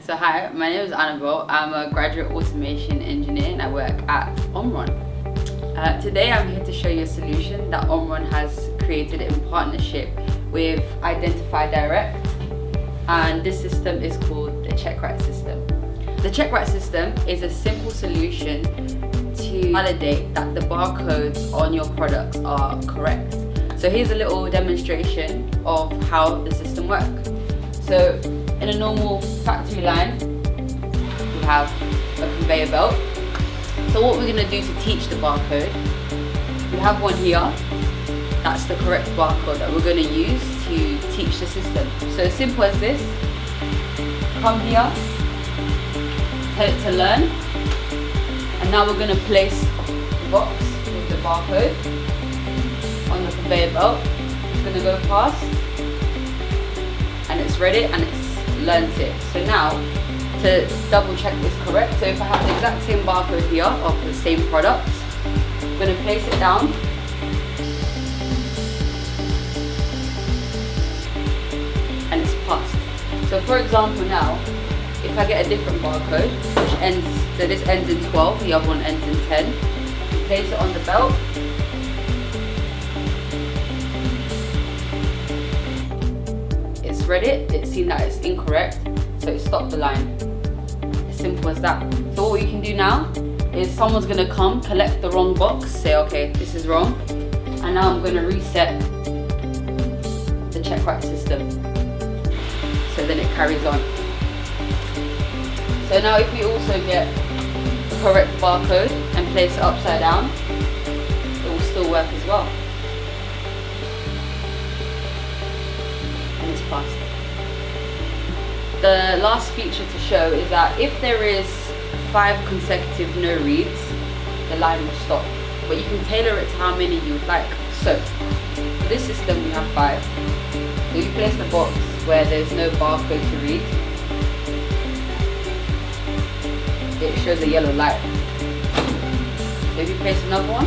So hi, my name is Annabel. I'm a graduate automation engineer and I work at Omron. Today I'm here to show you a solution that Omron has created in partnership with Identify Direct, and this system is called the Checkrite system. The Checkrite system is a simple solution to validate that the barcodes on your products are correct. So here's a little demonstration of how the system works. So in a normal factory line, we have a conveyor belt. So what we're going to do to teach the barcode, we have one here. That's the correct barcode that we're going to use to teach the system. So as simple as this, come here, tell it to learn, and now we're going to place the box with the barcode on the conveyor belt. It's going to go past, and it's read it and it's learned it. So now to double check this correct, so if I have the exact same barcode here of the same product, I'm going to place it down and it's passed. So for example now, if I get a different barcode which ends, so this ends in 12, the other one ends in 10, place it on the belt, it's read it, it's seen that it's incorrect, so it stopped the line. As simple as that. So what you can do now is someone's going to come, collect the wrong box, say okay, this is wrong, and now I'm going to reset the Checkrite system. So then it carries on. So now if we also get the correct barcode and place it upside down, it will still work as well. And it's passed. The last feature to show is that if there is 5 consecutive no reads, the line will stop. But you can tailor it to how many you would like. So for this system we have 5. So you place the box where there's no barcode to read. It shows a yellow light. So if you place another one,